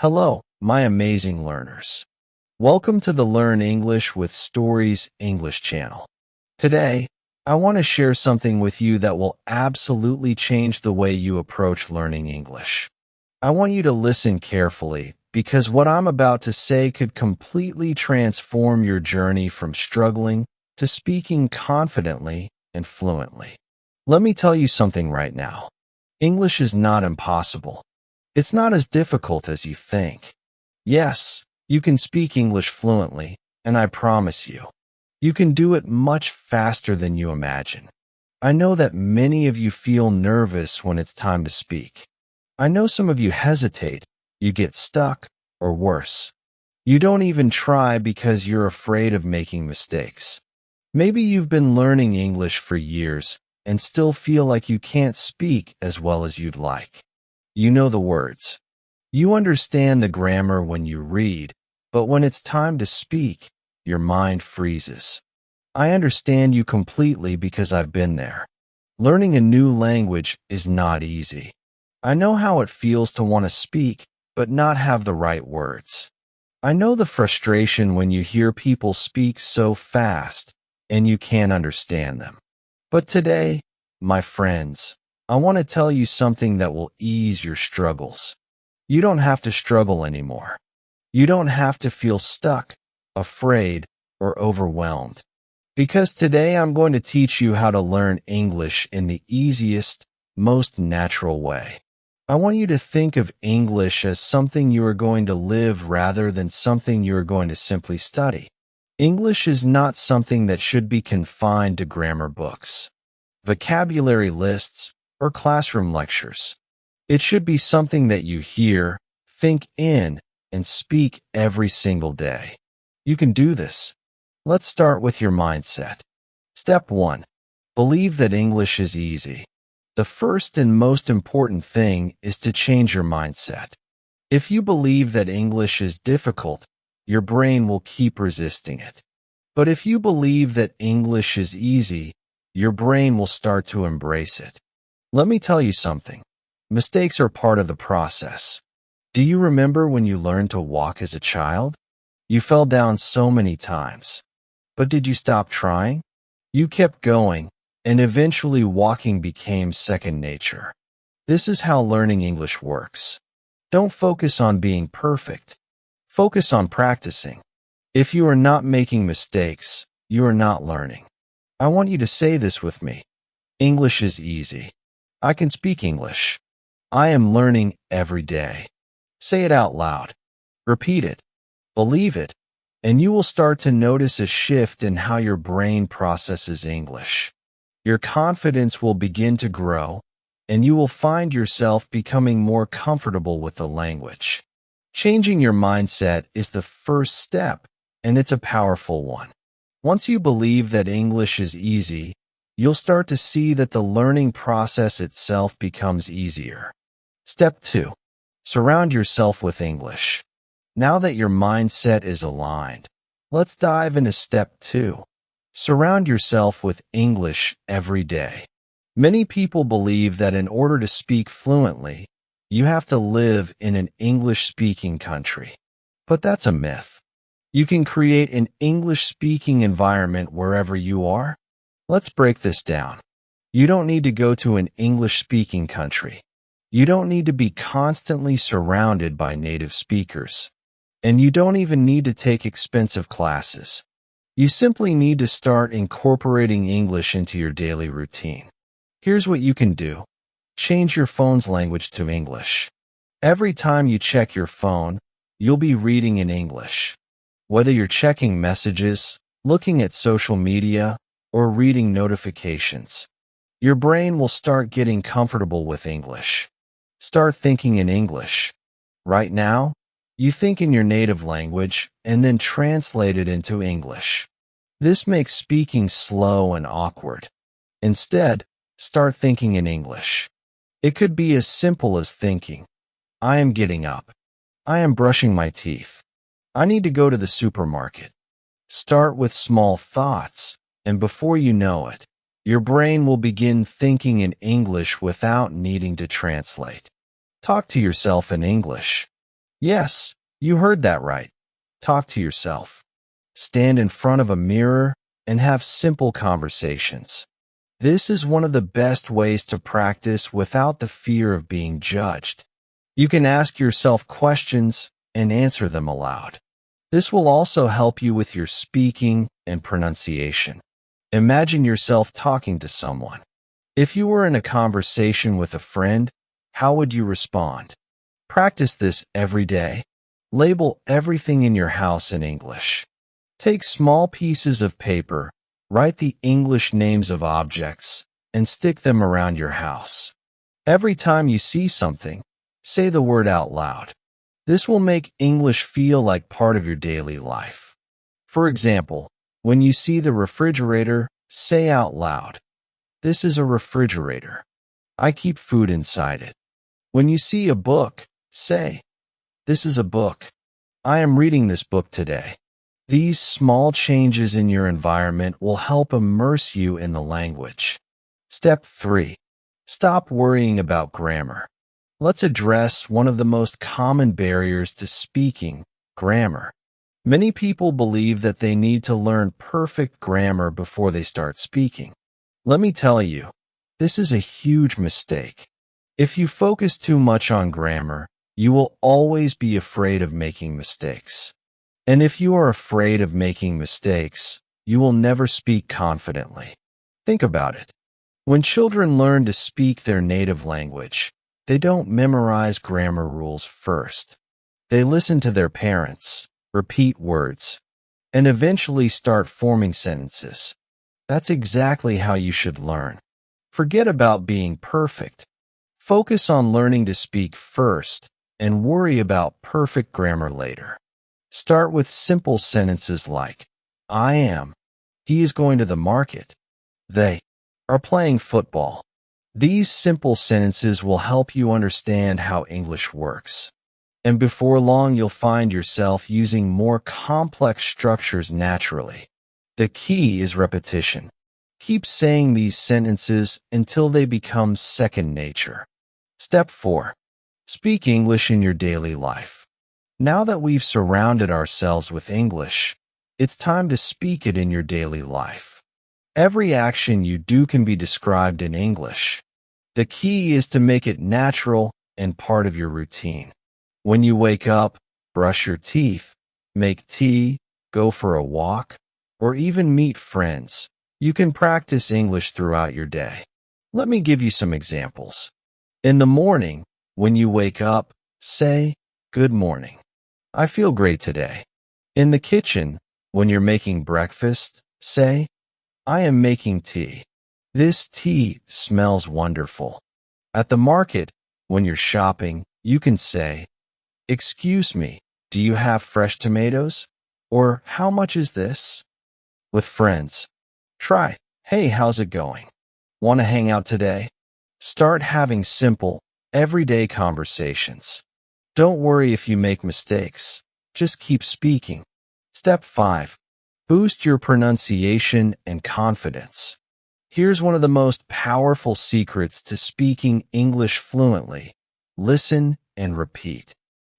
Hello, my amazing learners. Welcome to the Learn English with Stories English channel. Today, I want to share something with you that will absolutely change the way you approach learning English. I want you to listen carefully because what I'm about to say could completely transform your journey from struggling to speaking confidently and fluently. Let me tell you something right now. English is not impossible. It's not as difficult as you think. Yes, you can speak English fluently, and I promise you, you can do it much faster than you imagine. I know that many of you feel nervous when it's time to speak. I know some of you hesitate, you get stuck, or worse. You don't even try because you're afraid of making mistakes. Maybe you've been learning English for years and still feel like you can't speak as well as you'd like. You know the words. You understand the grammar when you read, but when it's time to speak, your mind freezes. I understand you completely because I've been there. Learning a new language is not easy. I know how it feels to want to speak, but not have the right words. I know the frustration when you hear people speak so fast and you can't understand them. But today, my friends, I want to tell you something that will ease your struggles. You don't have to struggle anymore. You don't have to feel stuck, afraid, or overwhelmed. Because today I'm going to teach you how to learn English in the easiest, most natural way. I want you to think of English as something you are going to live rather than something you are going to simply study. English is not something that should be confined to grammar books, vocabulary lists, or classroom lectures. It should be something that you hear, think in, and speak every single day. You can do this. Let's start with your mindset. Step 1. Believe that English is easy. The first and most important thing is to change your mindset. If you believe that English is difficult, your brain will keep resisting it. But if you believe that English is easy, your brain will start to embrace it. Let me tell you something. Mistakes are part of the process. Do you remember when you learned to walk as a child? You fell down so many times. But did you stop trying? You kept going, and eventually walking became second nature. This is how learning English works. Don't focus on being perfect. Focus on practicing. If you are not making mistakes, you are not learning. I want you to say this with me. English is easy. I can speak English. I am learning every day. Say it out loud. Repeat it. Believe it. And you will start to notice a shift in how your brain processes English. Your confidence will begin to grow, and you will find yourself becoming more comfortable with the language. Changing your mindset is the first step, and it's a powerful one. Once you believe that English is easy, you'll start to see that the learning process itself becomes easier. Step 2. Surround yourself with English. Now that your mindset is aligned, let's dive into step 2. Surround yourself with English every day. Many people believe that in order to speak fluently, you have to live in an English-speaking country. But that's a myth. You can create an English-speaking environment wherever you are. Let's break this down. You don't need to go to an English-speaking country. You don't need to be constantly surrounded by native speakers. And you don't even need to take expensive classes. You simply need to start incorporating English into your daily routine. Here's what you can do. Change your phone's language to English. Every time you check your phone, you'll be reading in English. Whether you're checking messages, looking at social media, or reading notifications, your brain will start getting comfortable with English. Start thinking in English. Right now, you think in your native language and then translate it into English. This makes speaking slow and awkward. Instead, start thinking in English. It could be as simple as thinking, I am getting up. I am brushing my teeth. I need to go to the supermarket. Start with small thoughts, and before you know it, your brain will begin thinking in English without needing to translate. Talk to yourself in English. Yes, you heard that right. Talk to yourself. Stand in front of a mirror and have simple conversations. This is one of the best ways to practice without the fear of being judged. You can ask yourself questions and answer them aloud. This will also help you with your speaking and pronunciation. Imagine yourself talking to someone. If you were in a conversation with a friend, how would you respond? Practice this every day. Label everything in your house in English. Take small pieces of paper, write the English names of objects, and stick them around your house. Every time you see something, say the word out loud. This will make English feel like part of your daily life. For example, when you see the refrigerator, say out loud, "This is a refrigerator. I keep food inside it." When you see a book, say, "This is a book. I am reading this book today." These small changes in your environment will help immerse you in the language. Step 3. Stop worrying about grammar. Let's address one of the most common barriers to speaking, grammar. Many people believe that they need to learn perfect grammar before they start speaking. Let me tell you, this is a huge mistake. If you focus too much on grammar, you will always be afraid of making mistakes. And if you are afraid of making mistakes, you will never speak confidently. Think about it. When children learn to speak their native language, they don't memorize grammar rules first. They listen to their parents, repeat words, and eventually start forming sentences. That's exactly how you should learn. Forget about being perfect. Focus on learning to speak first and worry about perfect grammar later. Start with simple sentences like, "I am," "He is going to the market," "They are playing football." These simple sentences will help you understand how English works. And before long, you'll find yourself using more complex structures naturally. The key is repetition. Keep saying these sentences until they become second nature. Step 4. Speak English in your daily life. Now that we've surrounded ourselves with English, it's time to speak it in your daily life. Every action you do can be described in English. The key is to make it natural and part of your routine. When you wake up, brush your teeth, make tea, go for a walk, or even meet friends, you can practice English throughout your day. Let me give you some examples. In the morning, when you wake up, say, "Good morning. I feel great today." In the kitchen, when you're making breakfast, say, "I am making tea. This tea smells wonderful." At the market, when you're shopping, you can say, "Excuse me, do you have fresh tomatoes?" Or, "How much is this?" With friends, try, "Hey, how's it going? Want to hang out today?" Start having simple, everyday conversations. Don't worry if you make mistakes. Just keep speaking. Step 5. Boost your pronunciation and confidence. Here's one of the most powerful secrets to speaking English fluently. Listen and repeat.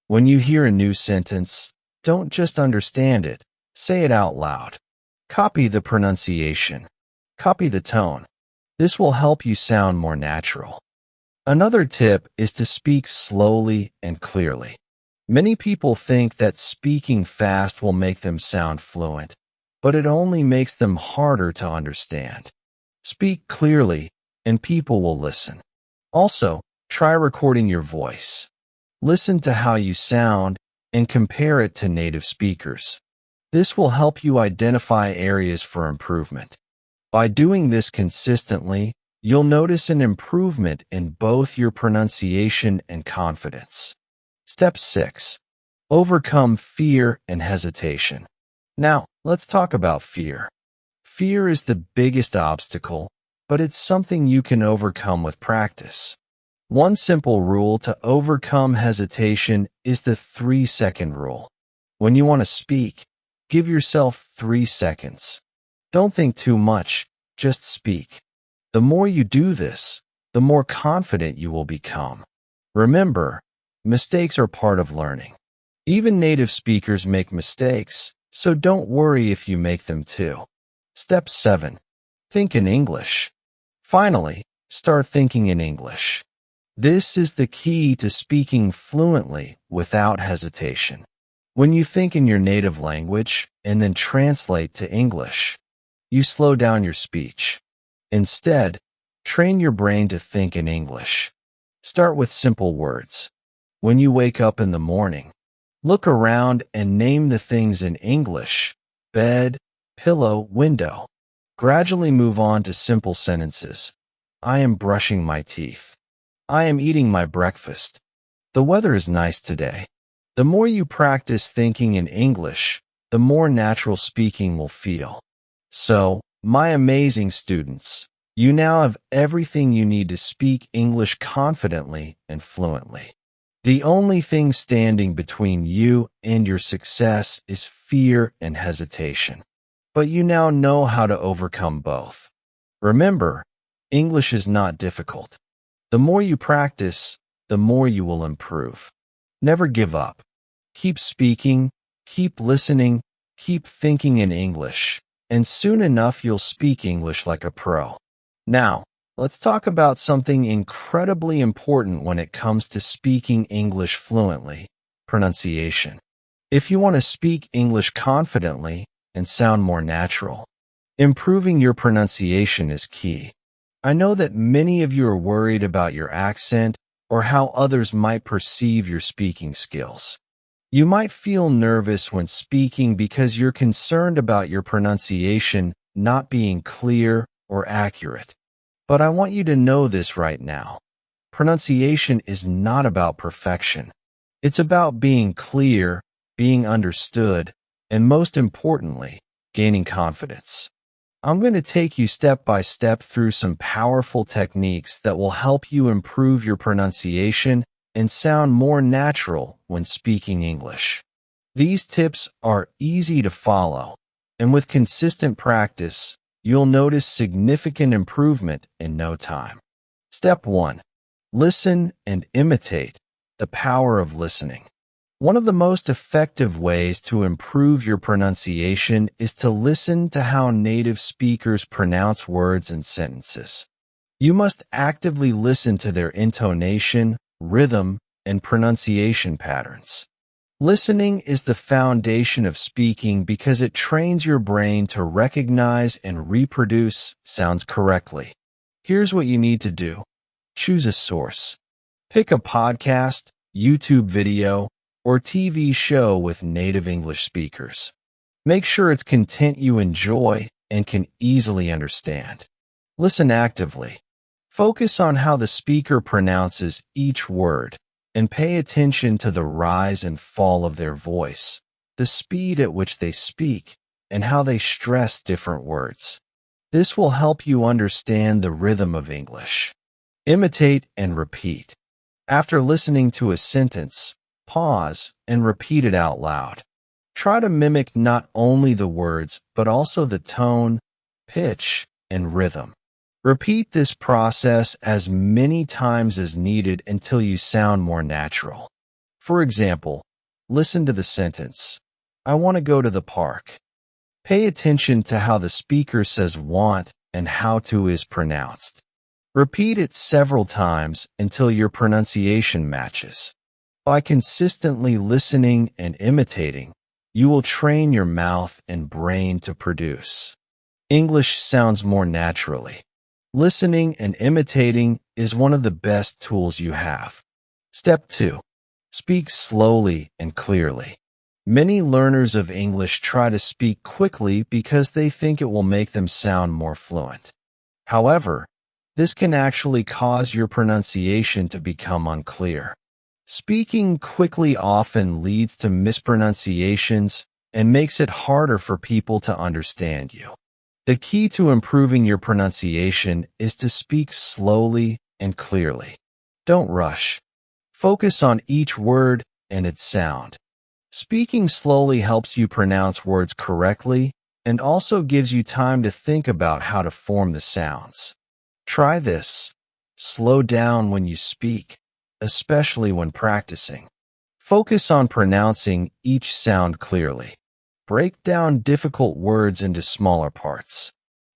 When you hear a new sentence, don't just understand it. Say it out loud. Copy the pronunciation. Copy the tone. This will help you sound more natural. Another tip is to speak slowly and clearly. Many people think that speaking fast will make them sound fluent, but it only makes them harder to understand. Speak clearly, and people will listen. Also, try recording your voice. Listen to how you sound and compare it to native speakers. This will help you identify areas for improvement. By doing this consistently, you'll notice an improvement in both your pronunciation and confidence. Step 6. Overcome fear and hesitation. Now, let's talk about fear. Fear is the biggest obstacle, but it's something you can overcome with practice. One simple rule to overcome hesitation is the 3-second rule. When you want to speak, give yourself 3 seconds. Don't think too much, just speak. The more you do this, the more confident you will become. Remember, mistakes are part of learning. Even native speakers make mistakes, so don't worry if you make them too. Step 7. Think in English. Finally, start thinking in English. This is the key to speaking fluently without hesitation. When you think in your native language and then translate to English, you slow down your speech. Instead, train your brain to think in English. Start with simple words. When you wake up in the morning, look around and name the things in English: bed, pillow, window. Gradually move on to simple sentences. I am brushing my teeth. I am eating my breakfast. The weather is nice today. The more you practice thinking in English, the more natural speaking will feel. So, my amazing students, you now have everything you need to speak English confidently and fluently. The only thing standing between you and your success is fear and hesitation. But you now know how to overcome both. Remember, English is not difficult. The more you practice, the more you will improve. Never give up. Keep speaking, keep listening, keep thinking in English, and soon enough you'll speak English like a pro. Now, let's talk about something incredibly important when it comes to speaking English fluently: pronunciation. If you want to speak English confidently and sound more natural, improving your pronunciation is key. I know that many of you are worried about your accent or how others might perceive your speaking skills. You might feel nervous when speaking because you're concerned about your pronunciation not being clear or accurate. But I want you to know this right now. Pronunciation is not about perfection. It's about being clear, being understood, and most importantly, gaining confidence. I'm going to take you step by step through some powerful techniques that will help you improve your pronunciation and sound more natural when speaking English. These tips are easy to follow, and with consistent practice, you'll notice significant improvement in no time. Step 1. Listen and imitate. The power of listening. One of the most effective ways to improve your pronunciation is to listen to how native speakers pronounce words and sentences. You must actively listen to their intonation, rhythm, and pronunciation patterns. Listening is the foundation of speaking because it trains your brain to recognize and reproduce sounds correctly. Here's what you need to do. Choose a source. Pick a podcast, YouTube video, or TV show with native English speakers. Make sure it's content you enjoy and can easily understand. Listen actively. Focus on how the speaker pronounces each word and pay attention to the rise and fall of their voice, the speed at which they speak, and how they stress different words. This will help you understand the rhythm of English. Imitate and repeat. After listening to a sentence, pause and repeat it out loud. Try to mimic not only the words, but also the tone, pitch, and rhythm. Repeat this process as many times as needed until you sound more natural. For example, listen to the sentence, I want to go to the park. Pay attention to how the speaker says want and how to is pronounced. Repeat it several times until your pronunciation matches. By consistently listening and imitating, you will train your mouth and brain to produce. English sounds more naturally. Listening and imitating is one of the best tools you have. Step 2. Speak slowly and clearly. Many learners of English try to speak quickly because they think it will make them sound more fluent. However, this can actually cause your pronunciation to become unclear. Speaking quickly often leads to mispronunciations and makes it harder for people to understand you. The key to improving your pronunciation is to speak slowly and clearly. Don't rush. Focus on each word and its sound. Speaking slowly helps you pronounce words correctly and also gives you time to think about how to form the sounds. Try this. Slow down when you speak, especially when practicing. Focus on pronouncing each sound clearly. Break down difficult words into smaller parts.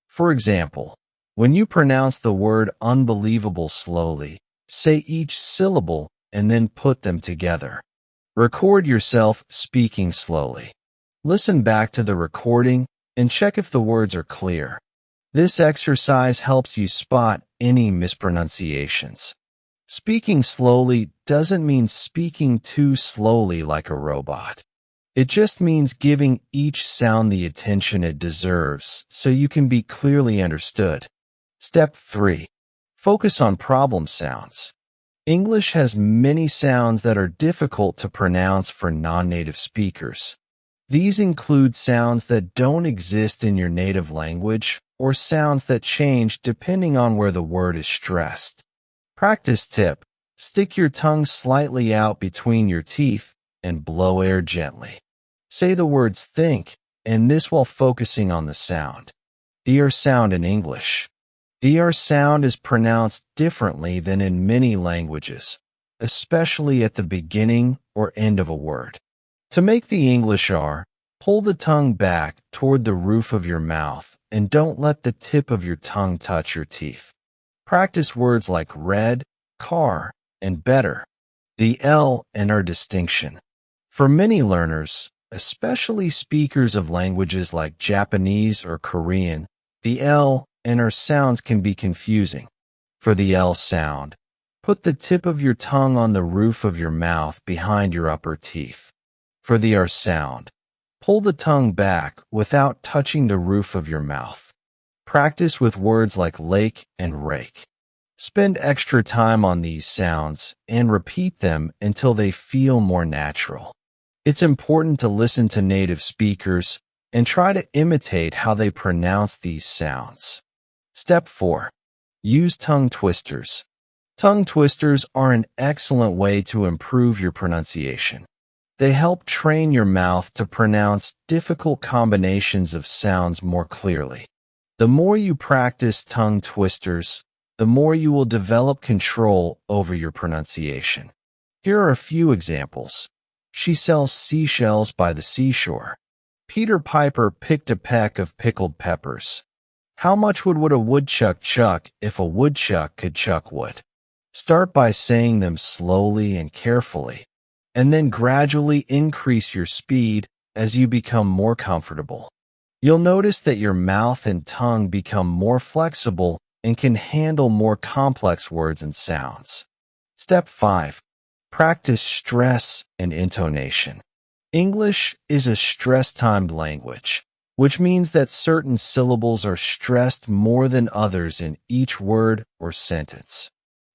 For example, when you pronounce the word unbelievable slowly, say each syllable and then put them together. Record yourself speaking slowly. Listen back to the recording and check if the words are clear. This exercise helps you spot any mispronunciations. Speaking slowly doesn't mean speaking too slowly like a robot. It just means giving each sound the attention it deserves so you can be clearly understood. Step 3. Focus on problem sounds. English has many sounds that are difficult to pronounce for non-native speakers. These include sounds that don't exist in your native language or sounds that change depending on where the word is stressed. Practice tip: stick your tongue slightly out between your teeth and blow air gently. Say the words think, and this while focusing on the sound. The sound in English. The sound is pronounced differently than in many languages, especially at the beginning or end of a word. To make the English R, pull the tongue back toward the roof of your mouth and don't let the tip of your tongue touch your teeth. Practice words like red, car, and better. The L and R distinction. For many learners, especially speakers of languages like Japanese or Korean, the L and R sounds can be confusing. For the L sound, put the tip of your tongue on the roof of your mouth behind your upper teeth. For the R sound, pull the tongue back without touching the roof of your mouth. Practice with words like lake and rake. Spend extra time on these sounds and repeat them until they feel more natural. It's important to listen to native speakers and try to imitate how they pronounce these sounds. Step 4. Use tongue twisters. Tongue twisters are an excellent way to improve your pronunciation. They help train your mouth to pronounce difficult combinations of sounds more clearly. The more you practice tongue twisters, the more you will develop control over your pronunciation. Here are a few examples. She sells seashells by the seashore. Peter Piper picked a peck of pickled peppers. How much wood would a woodchuck chuck if a woodchuck could chuck wood? Start by saying them slowly and carefully, and then gradually increase your speed as you become more comfortable. You'll notice that your mouth and tongue become more flexible and can handle more complex words and sounds. Step 5. Practice stress and intonation. English is a stress-timed language, which means that certain syllables are stressed more than others in each word or sentence.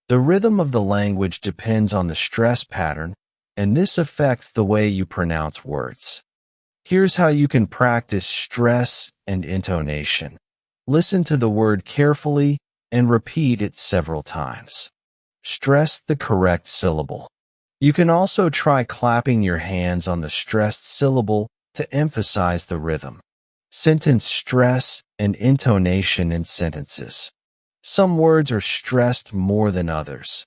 The rhythm of the language depends on the stress pattern, and this affects the way you pronounce words. Here's how you can practice stress and intonation. Listen to the word carefully and repeat it several times. Stress the correct syllable. You can also try clapping your hands on the stressed syllable to emphasize the rhythm. Sentence stress and intonation in sentences. Some words are stressed more than others.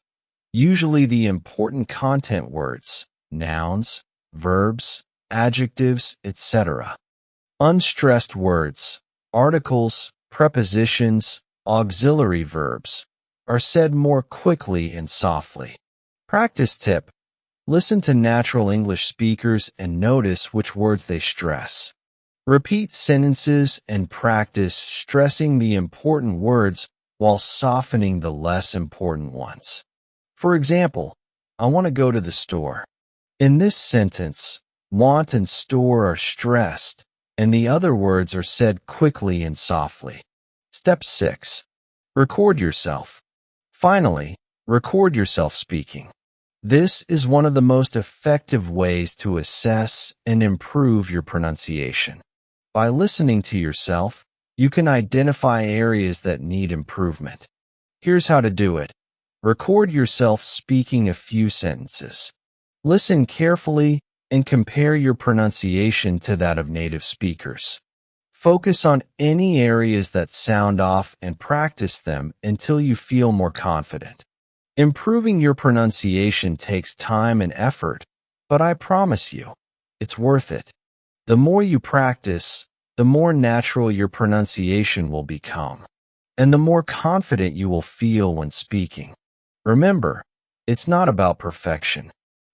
Usually the important content words, nouns, verbs, adjectives, etc. Unstressed words, articles, prepositions, auxiliary verbs, are said more quickly and softly. Practice tip: listen to natural English speakers and notice which words they stress. Repeat sentences and practice stressing the important words while softening the less important ones. For example, I want to go to the store. In this sentence, want and store are stressed, and the other words are said quickly and softly. Step 6. Record yourself. Finally, record yourself speaking. This is one of the most effective ways to assess and improve your pronunciation. By listening to yourself, you can identify areas that need improvement. Here's how to do it. Record yourself speaking a few sentences. Listen carefully and compare your pronunciation to that of native speakers. Focus on any areas that sound off and practice them until you feel more confident. Improving your pronunciation takes time and effort, but I promise you, it's worth it. The more you practice, the more natural your pronunciation will become, and the more confident you will feel when speaking. Remember, it's not about perfection.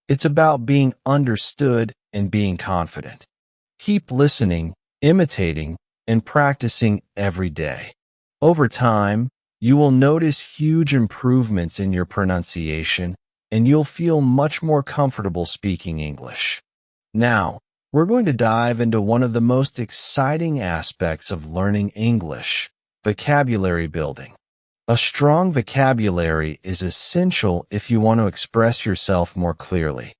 It's about being understood and being confident. Keep listening, imitating, and practicing every day. Over time, you will notice huge improvements in your pronunciation, and you'll feel much more comfortable speaking English. Now, we're going to dive into one of the most exciting aspects of learning English: vocabulary building. A strong vocabulary is essential if you want to express yourself more clearly,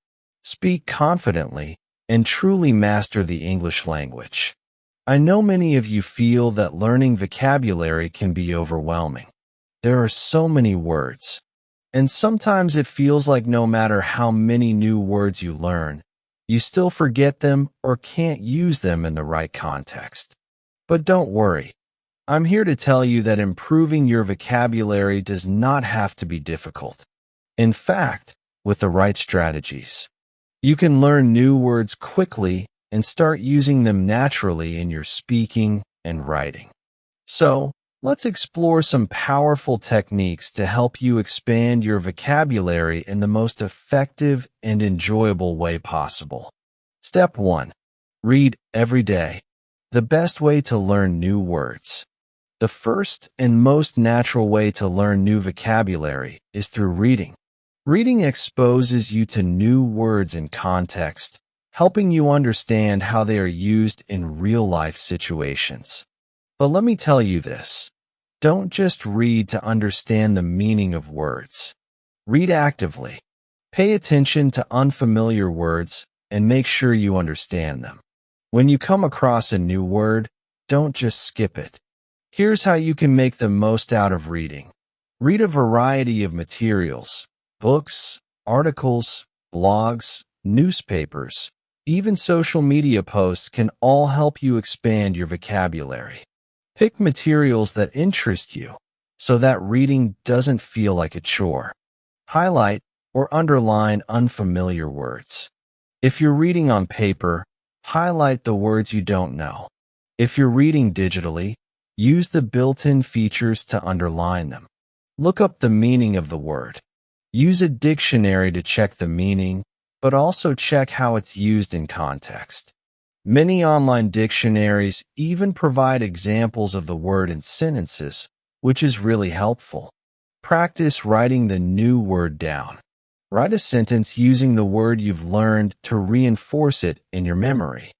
speak confidently, and truly master the English language. I know many of you feel that learning vocabulary can be overwhelming. There are so many words, and sometimes it feels like no matter how many new words you learn, you still forget them or can't use them in the right context. But don't worry. I'm here to tell you that improving your vocabulary does not have to be difficult. In fact, with the right strategies, you can learn new words quickly and start using them naturally in your speaking and writing. So, let's explore some powerful techniques to help you expand your vocabulary in the most effective and enjoyable way possible. Step 1. Read every day. The best way to learn new words. The first and most natural way to learn new vocabulary is through reading. Reading exposes you to new words in context, helping you understand how they are used in real-life situations. But let me tell you this: don't just read to understand the meaning of words. Read actively. Pay attention to unfamiliar words and make sure you understand them. When you come across a new word, don't just skip it. Here's how you can make the most out of reading. Read a variety of materials: books, articles, blogs, newspapers, even social media posts can all help you expand your vocabulary. Pick materials that interest you so that reading doesn't feel like a chore. Highlight or underline unfamiliar words. If you're reading on paper, highlight the words you don't know. If you're reading digitally, use the built-in features to underline them. Look up the meaning of the word. Use a dictionary to check the meaning, but also check how it's used in context. Many online dictionaries even provide examples of the word in sentences, which is really helpful. Practice writing the new word down. Write a sentence using the word you've learned to reinforce it in your memory.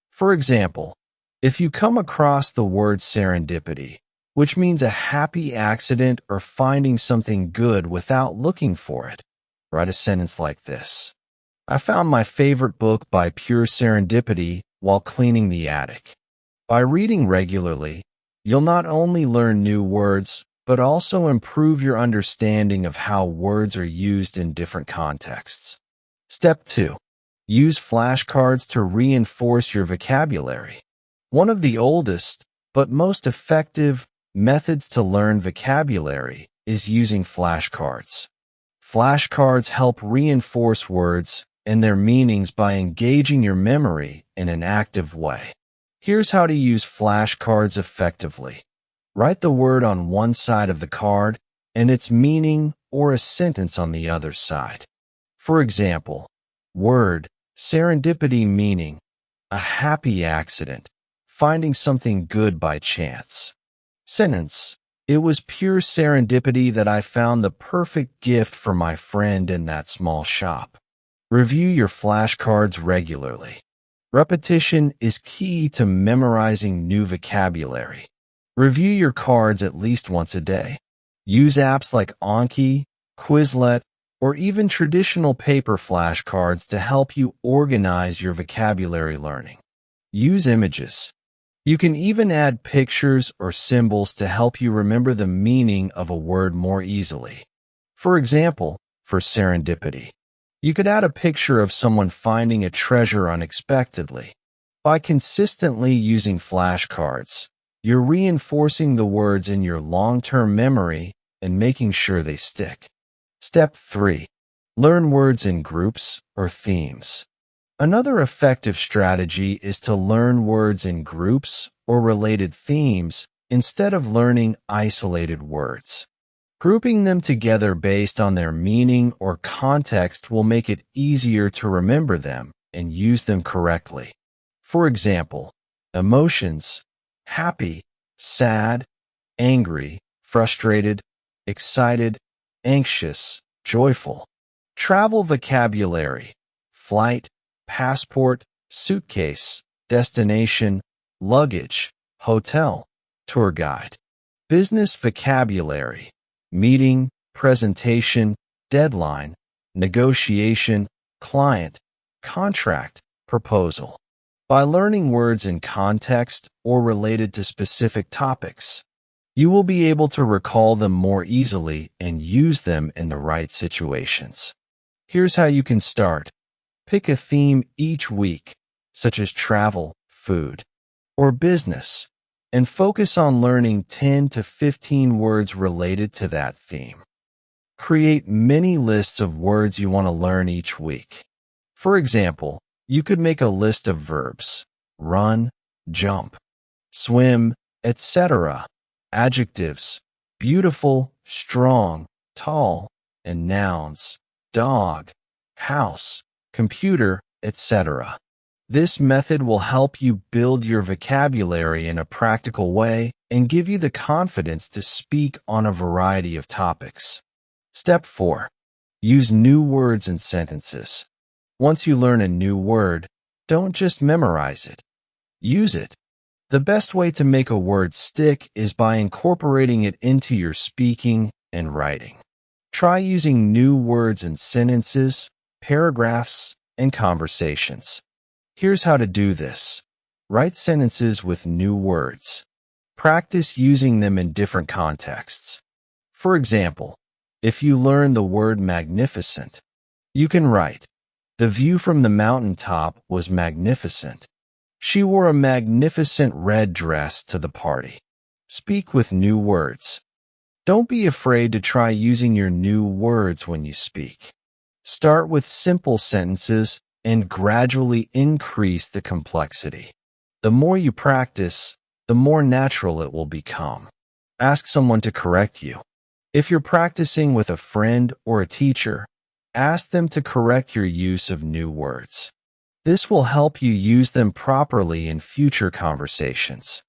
For example, if you come across the word serendipity, which means a happy accident or finding something good without looking for it, write a sentence like this: I found my favorite book by pure serendipity while cleaning the attic. By reading regularly, you'll not only learn new words, but also improve your understanding of how words are used in different contexts. Step 2. Use flashcards to reinforce your vocabulary. One of the oldest, but most effective, methods to learn vocabulary is using flashcards. Flashcards help reinforce words and their meanings by engaging your memory in an active way. Here's how to use flashcards effectively. Write the word on one side of the card and its meaning or a sentence on the other side. For example, word, serendipity, meaning a happy accident, finding something good by chance. Sentence: it was pure serendipity that I found the perfect gift for my friend in that small shop. Review your flashcards regularly. Repetition is key to memorizing new vocabulary. Review your cards at least once a day. Use apps like Anki, Quizlet, or even traditional paper flashcards to help you organize your vocabulary learning. Use images. You can even add pictures or symbols to help you remember the meaning of a word more easily. For example, for serendipity, you could add a picture of someone finding a treasure unexpectedly. By consistently using flashcards, you're reinforcing the words in your long-term memory and making sure they stick. Step 3. Learn words in groups or themes. Another effective strategy is to learn words in groups or related themes instead of learning isolated words. Grouping them together based on their meaning or context will make it easier to remember them and use them correctly. For example, emotions: happy, sad, angry, frustrated, excited, anxious, joyful. Travel vocabulary: flight, passport, suitcase, destination, luggage, hotel, tour guide. Business vocabulary: meeting, presentation, deadline, negotiation, client, contract, proposal. By learning words in context or related to specific topics, you will be able to recall them more easily and use them in the right situations. Here's how you can start. Pick a theme each week, such as travel, food, or business, and focus on learning 10 to 15 words related to that theme. Create mini lists of words you want to learn each week. For example, you could make a list of verbs: run, jump, swim, etc., adjectives: beautiful, strong, tall, and nouns: dog, house, computer, etc. This method will help you build your vocabulary in a practical way and give you the confidence to speak on a variety of topics. Step 4. Use new words and sentences. Once you learn a new word, don't just memorize it. Use it. The best way to make a word stick is by incorporating it into your speaking and writing. Try using new words in sentences, paragraphs, and conversations. Here's how to do this. Write sentences with new words. Practice using them in different contexts. For example, if you learn the word magnificent, you can write, "The view from the mountaintop was magnificent. She wore a magnificent red dress to the party." Speak with new words. Don't be afraid to try using your new words when you speak. Start with simple sentences and gradually increase the complexity. The more you practice, the more natural it will become. Ask someone to correct you. If you're practicing with a friend or a teacher, ask them to correct your use of new words. This will help you use them properly in future conversations.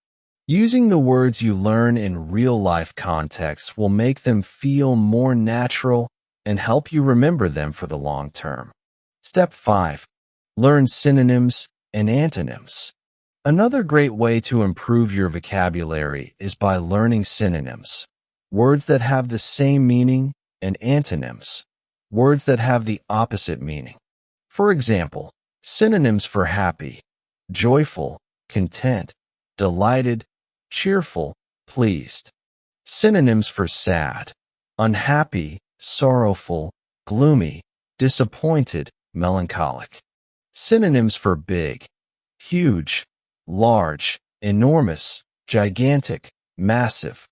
Using the words you learn in real-life contexts will make them feel more natural and help you remember them for the long term. Step 5. Learn synonyms and antonyms. Another great way to improve your vocabulary is by learning synonyms, words that have the same meaning, and antonyms, words that have the opposite meaning. For example, synonyms for happy: joyful, content, delighted, cheerful, pleased. Synonyms for sad: unhappy, sorrowful, gloomy, disappointed, melancholic. Synonyms for big: huge, large, enormous, gigantic, massive.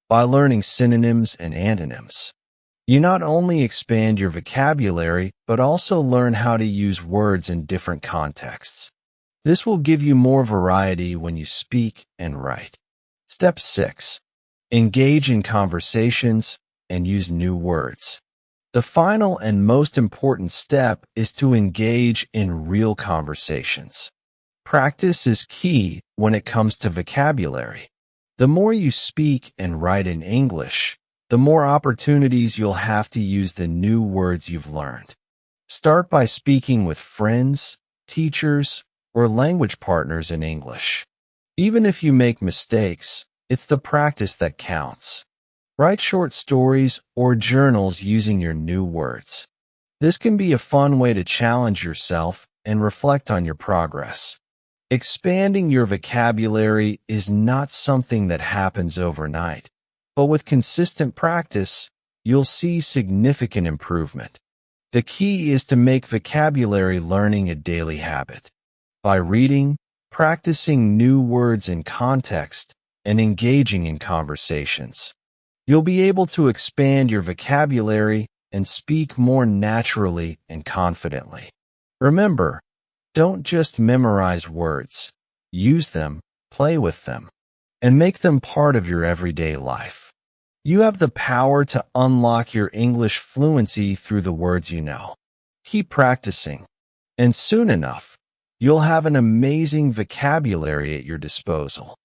By learning synonyms and antonyms, you not only expand your vocabulary, but also learn how to use words in different contexts. This will give you more variety when you speak and write. Step 6. Engage in conversations and use new words. The final and most important step is to engage in real conversations. Practice is key when it comes to vocabulary. The more you speak and write in English, the more opportunities you'll have to use the new words you've learned. Start by speaking with friends, teachers, or language partners in English. Even if you make mistakes, it's the practice that counts. Write short stories or journals using your new words. This can be a fun way to challenge yourself and reflect on your progress. Expanding your vocabulary is not something that happens overnight, but with consistent practice, you'll see significant improvement. The key is to make vocabulary learning a daily habit. By reading, practicing new words in context, and engaging in conversations, you'll be able to expand your vocabulary and speak more naturally and confidently. Remember, don't just memorize words. Use them, play with them, and make them part of your everyday life. You have the power to unlock your English fluency through the words you know. Keep practicing, and soon enough, you'll have an amazing vocabulary at your disposal.